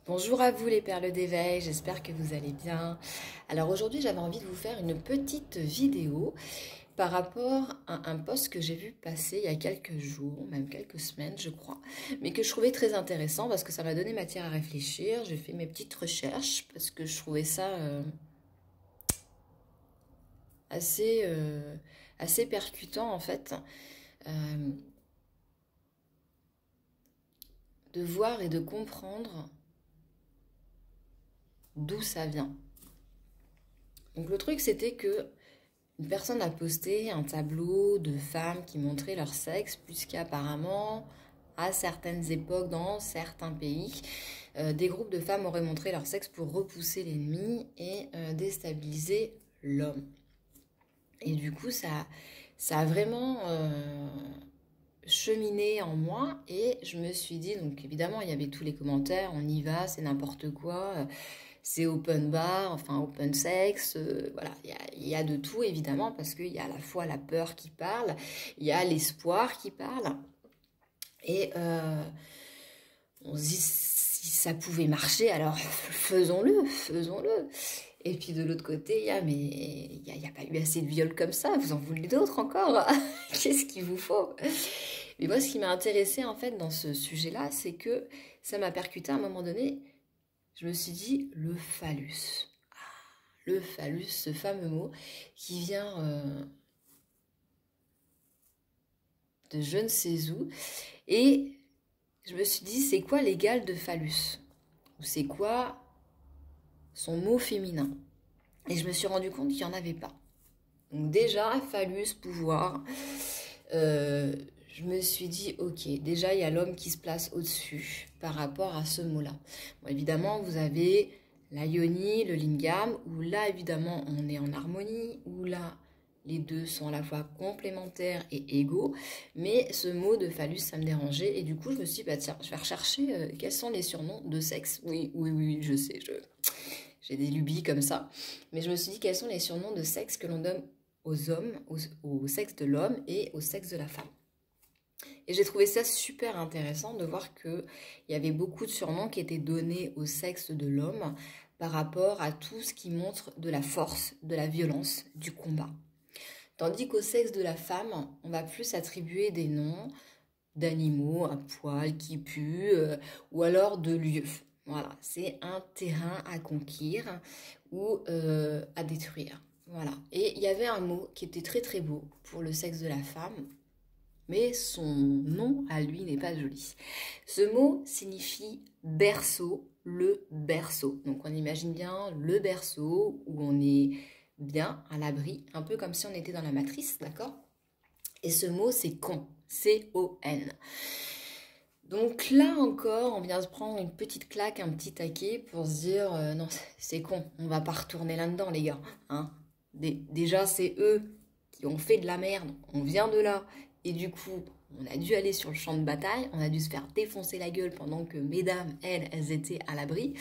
Bonjour à vous les perles d'éveil, j'espère que vous allez bien. Alors aujourd'hui j'avais envie de vous faire une petite vidéo par rapport à un post que j'ai vu passer il y a quelques jours, même quelques semaines je crois, mais que je trouvais très intéressant parce que ça m'a donné matière à réfléchir. J'ai fait mes petites recherches parce que je trouvais ça assez, assez percutant en fait, euh, de voir et de comprendre d'où ça vient. Donc le truc c'était que une personne a posté un tableau de femmes qui montraient leur sexe, puisqu'apparemment, à certaines époques, dans certains pays, des groupes de femmes auraient montré leur sexe pour repousser l'ennemi et déstabiliser l'homme. Et du coup, ça a vraiment cheminé en moi et je me suis dit, donc évidemment, il y avait tous les commentaires, on y va, c'est n'importe quoi. C'est open bar, enfin open sex, voilà, il y a de tout évidemment parce qu'il y a à la fois la peur qui parle, il y a l'espoir qui parle et on se dit si ça pouvait marcher alors faisons-le, faisons-le. Et puis de l'autre côté, il y a mais il y a pas eu assez de viols comme ça, vous en voulez d'autres encore? Qu'est-ce qu'il vous faut? Mais moi ce qui m'a intéressé en fait dans ce sujet-là, c'est que ça m'a percuté à un moment donné. Je me suis dit, le phallus. Le phallus, ce fameux mot qui vient de je ne sais où. Et je me suis dit, c'est quoi l'égal de phallus? Ou c'est quoi son mot féminin? Et je me suis rendu compte qu'il n'y en avait pas. Donc déjà, phallus, pouvoir. Je me suis dit, ok, déjà il y a l'homme qui se place au-dessus par rapport à ce mot-là. Bon, évidemment, vous avez la yoni, le lingam, où là, évidemment, on est en harmonie, où là, les deux sont à la fois complémentaires et égaux. Mais ce mot de phallus, ça me dérangeait. Et du coup, je me suis dit, bah tiens, je vais rechercher quels sont les surnoms de sexe. Oui, oui, oui, je sais, j'ai des lubies comme ça. Mais je me suis dit, quels sont les surnoms de sexe que l'on donne aux hommes, au sexe de l'homme et au sexe de la femme. Et j'ai trouvé ça super intéressant de voir qu'il y avait beaucoup de surnoms qui étaient donnés au sexe de l'homme par rapport à tout ce qui montre de la force, de la violence, du combat. Tandis qu'au sexe de la femme, on va plus attribuer des noms d'animaux à poil qui puent ou alors de lieux. Voilà, c'est un terrain à conquérir ou à détruire. Voilà. Et il y avait un mot qui était très très beau pour le sexe de la femme, mais son nom à lui n'est pas joli. Ce mot signifie berceau, le berceau. Donc on imagine bien le berceau où on est bien à l'abri, un peu comme si on était dans la matrice, d'accord? Et ce mot c'est con, C-O-N. Donc là encore, on vient se prendre une petite claque, un petit taquet pour se dire non, c'est con, on va pas retourner là-dedans les gars. Hein. Déjà c'est eux qui ont fait de la merde, on vient de là. Et du coup, on a dû aller sur le champ de bataille, on a dû se faire défoncer la gueule pendant que mesdames, elles étaient à l'abri.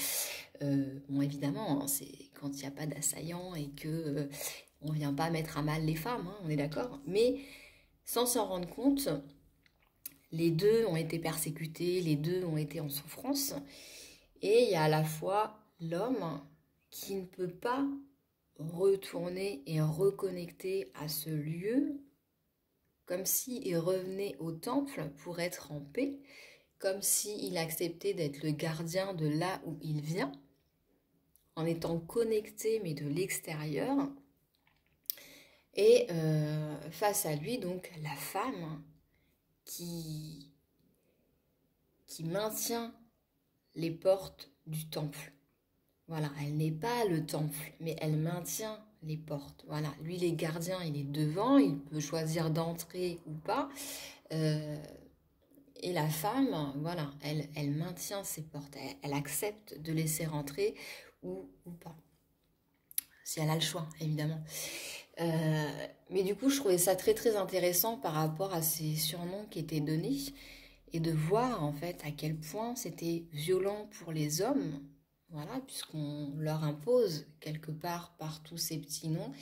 Bon évidemment, hein, c'est quand il n'y a pas d'assaillants et que on vient pas mettre à mal les femmes, hein, on est d'accord. Mais sans s'en rendre compte, les deux ont été persécutés, les deux ont été en souffrance. Et il y a à la fois l'homme qui ne peut pas retourner et reconnecter à ce lieu comme s'il revenait au temple pour être en paix, comme s'il acceptait d'être le gardien de là où il vient, en étant connecté mais de l'extérieur. Et face à lui, donc, la femme qui maintient les portes du temple. Voilà, elle n'est pas le temple, mais elle maintient les portes. Voilà, lui, il est gardien, il est devant, il peut choisir d'entrer ou pas. Et la femme, voilà, elle maintient ses portes, elle accepte de laisser rentrer ou pas. Si elle a le choix, évidemment. Mais du coup, je trouvais ça très très intéressant par rapport à ces surnoms qui étaient donnés et de voir en fait à quel point c'était violent pour les hommes, voilà, puisqu'on leur impose quelque part par tous ces petits noms,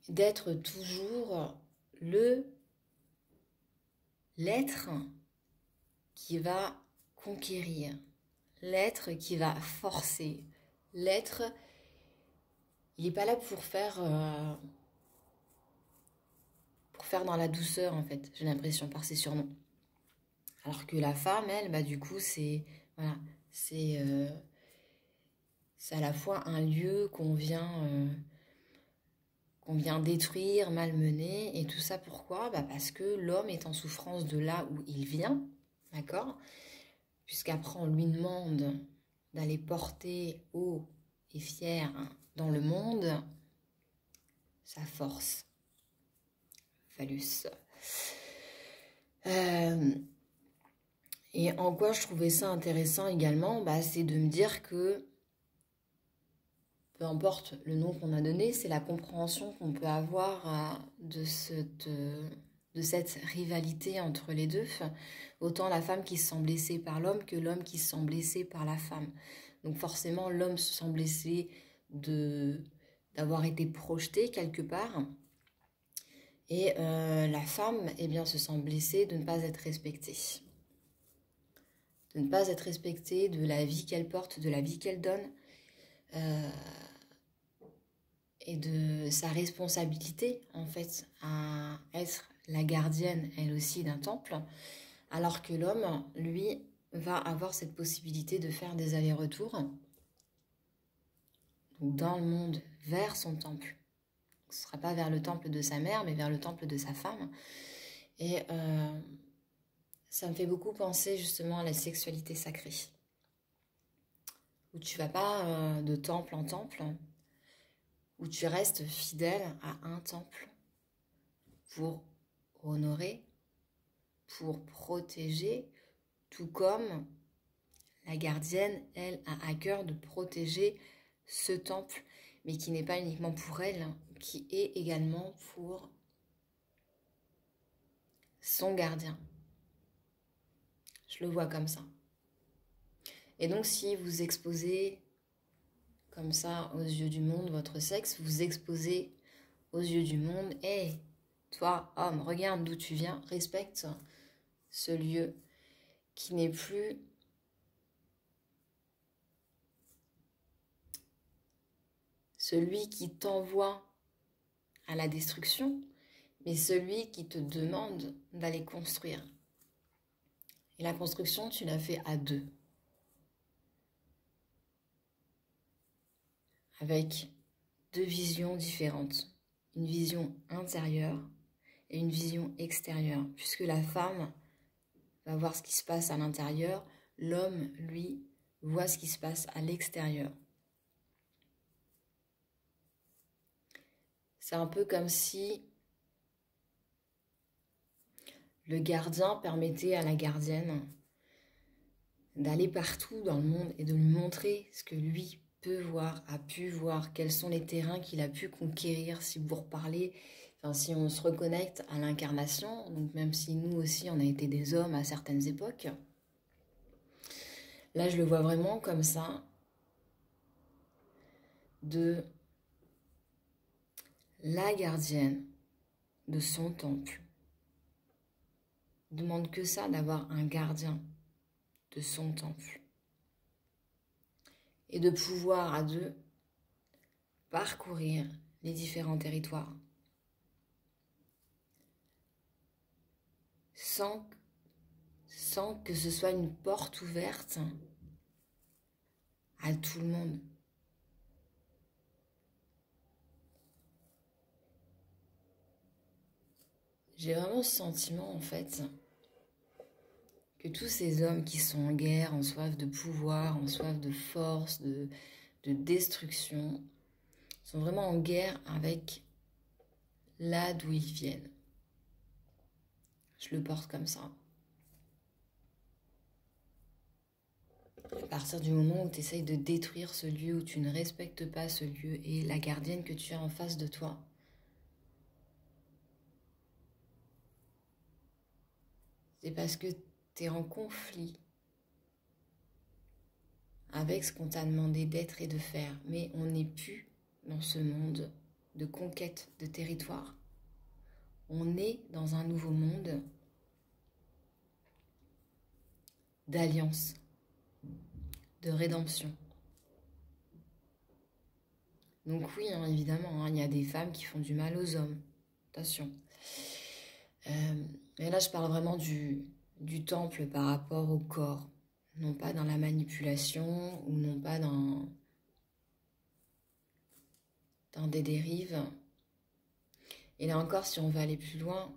d'être toujours l'être qui va conquérir, l'être qui va forcer, l'être, il n'est pas là pour faire dans la douceur en fait, j'ai l'impression, par ses surnoms. Alors que la femme, elle, bah du coup, c'est voilà, c'est à la fois un lieu qu'on vient détruire, malmener, et tout ça pourquoi? Bah parce que l'homme est en souffrance de là où il vient, d'accord? Puisqu'après on lui demande d'aller porter haut et fier dans le monde sa force, phallus. Et en quoi je trouvais ça intéressant également, bah, c'est de me dire que peu importe le nom qu'on a donné, c'est la compréhension qu'on peut avoir de cette rivalité entre les deux. Autant la femme qui se sent blessée par l'homme que l'homme qui se sent blessé par la femme. Donc forcément, l'homme se sent blessé d'avoir été projeté quelque part. Et la femme, eh bien, se sent blessée de ne pas être respectée. De ne pas être respectée de la vie qu'elle porte, de la vie qu'elle donne. Et de sa responsabilité, en fait, à être la gardienne, elle aussi, d'un temple, alors que l'homme, lui, va avoir cette possibilité de faire des allers-retours dans le monde, vers son temple. Ce ne sera pas vers le temple de sa mère, mais vers le temple de sa femme. Et ça me fait beaucoup penser, justement, à la sexualité sacrée, où tu vas pas de temple en temple, où tu restes fidèle à un temple pour honorer, pour protéger, tout comme la gardienne, elle, a à cœur de protéger ce temple, mais qui n'est pas uniquement pour elle, qui est également pour son gardien. Je le vois comme ça. Et donc si vous exposez comme ça aux yeux du monde votre sexe, vous exposez aux yeux du monde, hey, toi, homme, regarde d'où tu viens, respecte ce lieu qui n'est plus celui qui t'envoie à la destruction, mais celui qui te demande d'aller construire. Et la construction, tu l'as fait à deux. Avec deux visions différentes. Une vision intérieure et une vision extérieure. Puisque la femme va voir ce qui se passe à l'intérieur, l'homme, lui, voit ce qui se passe à l'extérieur. C'est un peu comme si le gardien permettait à la gardienne d'aller partout dans le monde et de lui montrer ce que lui peut voir, a pu voir, quels sont les terrains qu'il a pu conquérir, si vous reparlez, enfin, si on se reconnecte à l'incarnation, donc même si nous aussi on a été des hommes à certaines époques, là je le vois vraiment comme ça, de la gardienne de son temple. Il ne demande que ça, d'avoir un gardien de son temple. Et de pouvoir à deux parcourir les différents territoires sans que ce soit une porte ouverte à tout le monde. J'ai vraiment ce sentiment en fait que tous ces hommes qui sont en guerre, en soif de pouvoir, en soif de force, de destruction, sont vraiment en guerre avec là d'où ils viennent. Je le porte comme ça. À partir du moment où tu essayes de détruire ce lieu, où tu ne respectes pas ce lieu et la gardienne que tu as en face de toi, c'est parce que tu es en conflit avec ce qu'on t'a demandé d'être et de faire. Mais on n'est plus dans ce monde de conquête de territoire. On est dans un nouveau monde d'alliance, de rédemption. Donc oui, hein, évidemment, hein, il y a des femmes qui font du mal aux hommes. Attention. Mais là, je parle vraiment du temple par rapport au corps. Non pas dans la manipulation ou non pas dans des dérives. Et là encore, si on veut aller plus loin,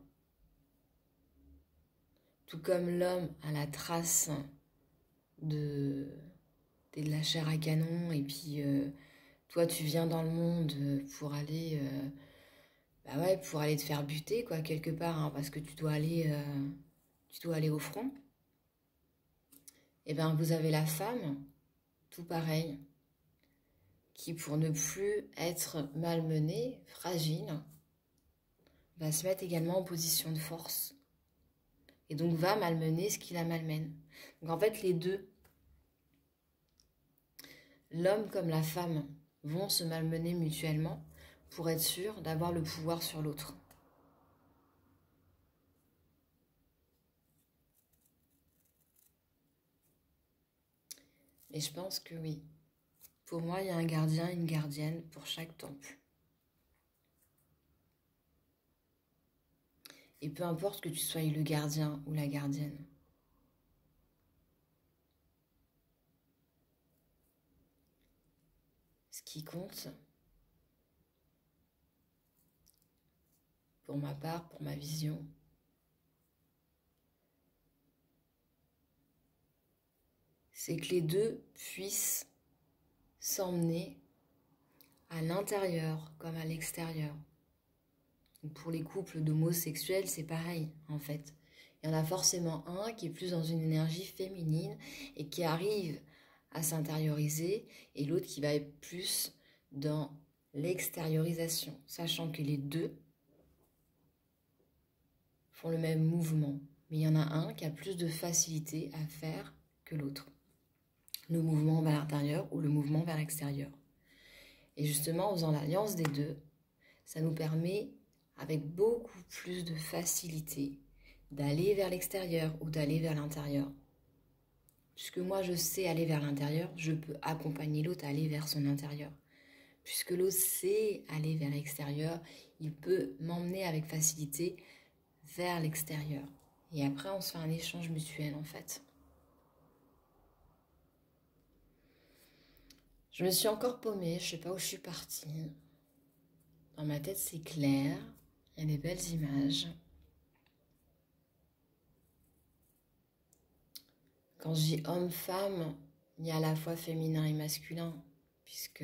tout comme l'homme a la trace de la chair à canon, et puis toi tu viens dans le monde pour aller pour aller te faire buter quoi quelque part, hein, parce que tu dois aller au front. Et bien vous avez la femme, tout pareil, qui pour ne plus être malmenée, fragile, va se mettre également en position de force. Et donc va malmener ce qui la malmène. Donc en fait les deux, l'homme comme la femme, vont se malmener mutuellement pour être sûr d'avoir le pouvoir sur l'autre. Et je pense que oui. Pour moi, il y a un gardien et une gardienne pour chaque temple. Et peu importe que tu sois le gardien ou la gardienne. Ce qui compte, pour ma part, pour ma vision, c'est que les deux puissent s'emmener à l'intérieur comme à l'extérieur. Pour les couples d'homosexuels, c'est pareil en fait. Il y en a forcément un qui est plus dans une énergie féminine et qui arrive à s'intérioriser, et l'autre qui va être plus dans l'extériorisation, sachant que les deux font le même mouvement. Mais il y en a un qui a plus de facilité à faire que l'autre. Le mouvement vers l'intérieur ou le mouvement vers l'extérieur. Et justement, en faisant l'alliance des deux, ça nous permet, avec beaucoup plus de facilité, d'aller vers l'extérieur ou d'aller vers l'intérieur. Puisque moi, je sais aller vers l'intérieur, je peux accompagner l'autre à aller vers son intérieur. Puisque l'autre sait aller vers l'extérieur, il peut m'emmener avec facilité vers l'extérieur. Et après, on se fait un échange mutuel, en fait. Je me suis encore paumée, je ne sais pas où je suis partie. Dans ma tête, c'est clair. Il y a des belles images. Quand je dis homme-femme, il y a à la fois féminin et masculin, puisque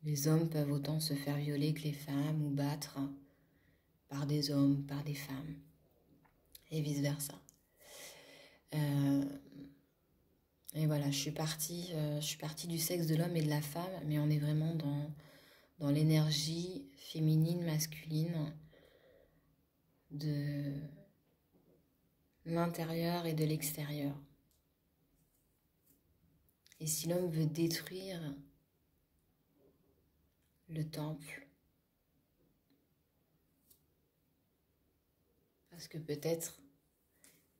les hommes peuvent autant se faire violer que les femmes ou battre par des hommes, par des femmes, et vice-versa. Et voilà, je suis partie du sexe de l'homme et de la femme, mais on est vraiment dans l'énergie féminine, masculine, de l'intérieur et de l'extérieur. Et si l'homme veut détruire le temple, parce que peut-être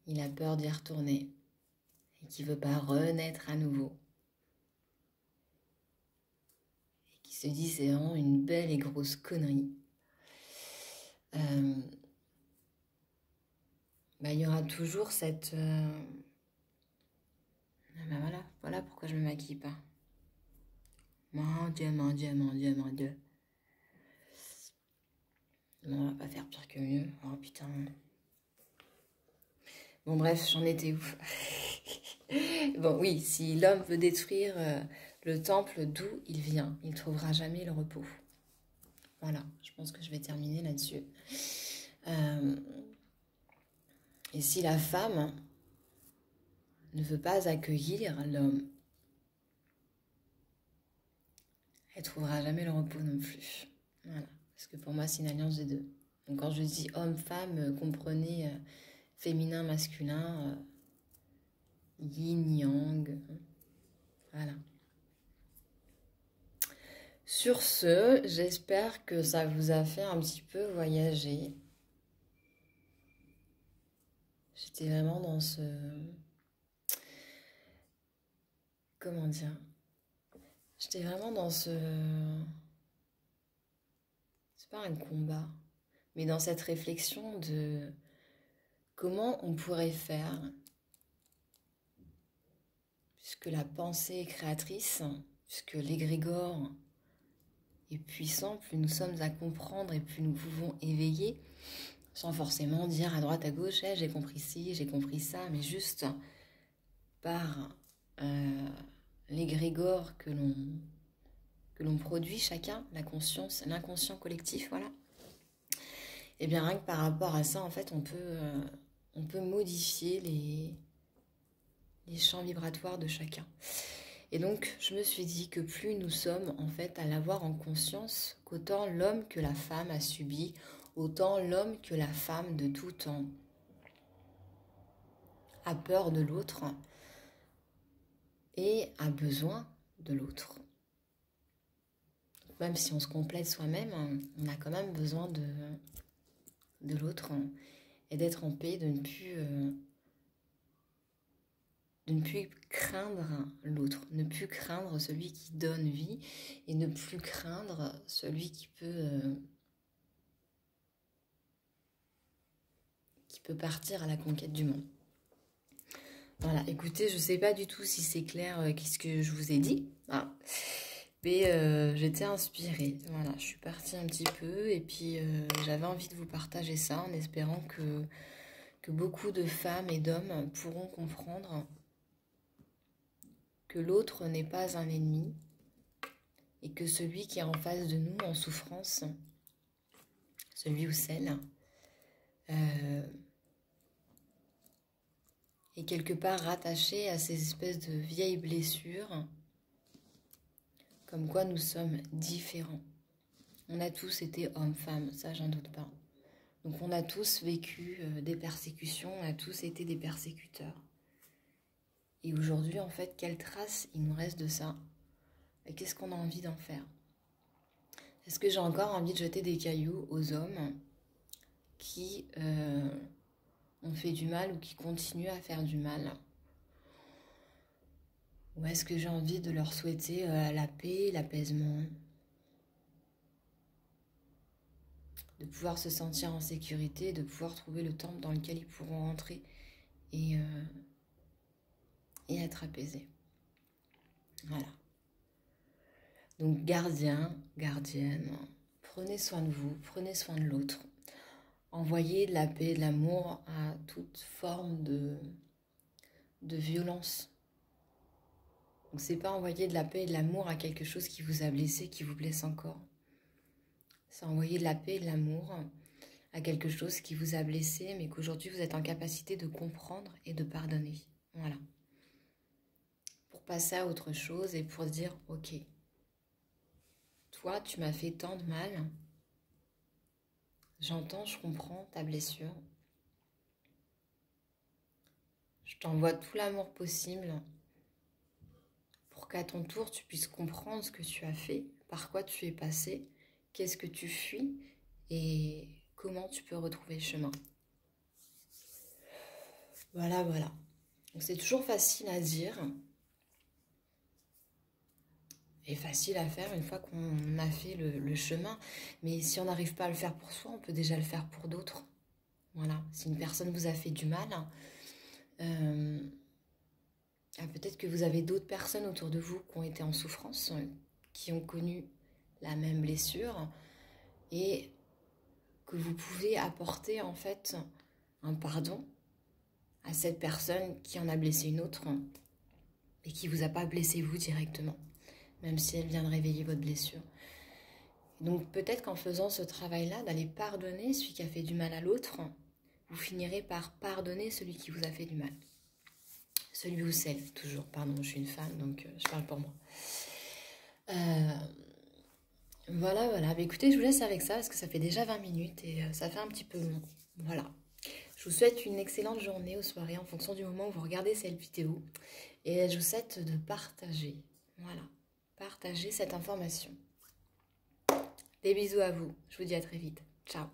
il a peur d'y retourner et qu'il ne veut pas renaître à nouveau, et qu'il se dit c'est vraiment une belle et grosse connerie, il y aura toujours cette... voilà pourquoi je ne me maquille pas. Mon Dieu. On va pas faire pire que mieux. Oh putain. Bon bref, j'en étais où? Bon oui, si l'homme veut détruire le temple d'où il vient, il ne trouvera jamais le repos. Voilà, je pense que je vais terminer là-dessus. Et si la femme ne veut pas accueillir l'homme, elle ne trouvera jamais le repos non plus. Voilà, parce que pour moi, c'est une alliance des deux. Donc quand je dis homme-femme, comprenez féminin, masculin, yin-yang, voilà. Sur ce, j'espère que ça vous a fait un petit peu voyager. J'étais vraiment dans ce comment dire, j'étais vraiment dans ce... C'est pas un combat, mais dans cette réflexion de comment on pourrait faire, puisque la pensée est créatrice, puisque l'égrégore est puissant, plus nous sommes à comprendre et plus nous pouvons éveiller, sans forcément dire à droite à gauche, hey, j'ai compris ci, j'ai compris ça, mais juste par l'égrégore que l'on produit chacun, la conscience, l'inconscient collectif, voilà. Et bien rien que par rapport à ça, en fait, on peut modifier les champs vibratoires de chacun. Et donc, je me suis dit que plus nous sommes, en fait, à l'avoir en conscience, qu'autant l'homme que la femme a subi, autant l'homme que la femme de tout temps a peur de l'autre et a besoin de l'autre. Même si on se complète soi-même, on a quand même besoin de l'autre et d'être en paix, de ne plus craindre l'autre, ne plus craindre celui qui donne vie et ne plus craindre celui qui peut partir à la conquête du monde. Voilà, écoutez, je ne sais pas du tout si c'est clair qu'est-ce que je vous ai dit, mais j'étais inspirée. Voilà, je suis partie un petit peu et puis j'avais envie de vous partager ça en espérant que beaucoup de femmes et d'hommes pourront comprendre que l'autre n'est pas un ennemi et que celui qui est en face de nous en souffrance, celui ou celle, est quelque part rattaché à ces espèces de vieilles blessures, comme quoi nous sommes différents. On a tous été hommes-femmes, ça j'en doute pas. Donc on a tous vécu des persécutions, on a tous été des persécuteurs. Et aujourd'hui, en fait, quelle trace il nous reste de ça? Et qu'est-ce qu'on a envie d'en faire? Est-ce que j'ai encore envie de jeter des cailloux aux hommes qui ont fait du mal ou qui continuent à faire du mal? Ou est-ce que j'ai envie de leur souhaiter la paix, l'apaisement, de pouvoir se sentir en sécurité, de pouvoir trouver le temple dans lequel ils pourront rentrer et être apaisés. Voilà. Donc gardien, gardienne, prenez soin de vous, prenez soin de l'autre. Envoyez de la paix, de l'amour à toute forme de violence. Donc c'est pas envoyer de la paix et de l'amour à quelque chose qui vous a blessé, qui vous blesse encore. C'est envoyer de la paix et de l'amour à quelque chose qui vous a blessé, mais qu'aujourd'hui vous êtes en capacité de comprendre et de pardonner. Voilà. Pour passer à autre chose et pour dire, ok, toi tu m'as fait tant de mal, j'entends, je comprends ta blessure, je t'envoie tout l'amour possible pour qu'à ton tour tu puisses comprendre ce que tu as fait, par quoi tu es passé, qu'est-ce que tu fuis et comment tu peux retrouver le chemin. Voilà, voilà. Donc c'est toujours facile à dire et facile à faire une fois qu'on a fait le chemin. Mais si on n'arrive pas à le faire pour soi, on peut déjà le faire pour d'autres. Voilà. Si une personne vous a fait du mal, peut-être que vous avez d'autres personnes autour de vous qui ont été en souffrance, qui ont connu la même blessure et que vous pouvez apporter en fait un pardon à cette personne qui en a blessé une autre et qui ne vous a pas blessé vous directement, même si elle vient de réveiller votre blessure. Donc peut-être qu'en faisant ce travail-là, d'aller pardonner celui qui a fait du mal à l'autre, vous finirez par pardonner celui qui vous a fait du mal. Celui ou celle, toujours, pardon, je suis une femme, donc je parle pour moi. Voilà, voilà. Mais écoutez, je vous laisse avec ça parce que ça fait déjà 20 minutes et ça fait un petit peu long. Voilà. Je vous souhaite une excellente journée ou soirée en fonction du moment où vous regardez cette vidéo. Et je vous souhaite de partager. Voilà. Partager cette information. Des bisous à vous. Je vous dis à très vite. Ciao.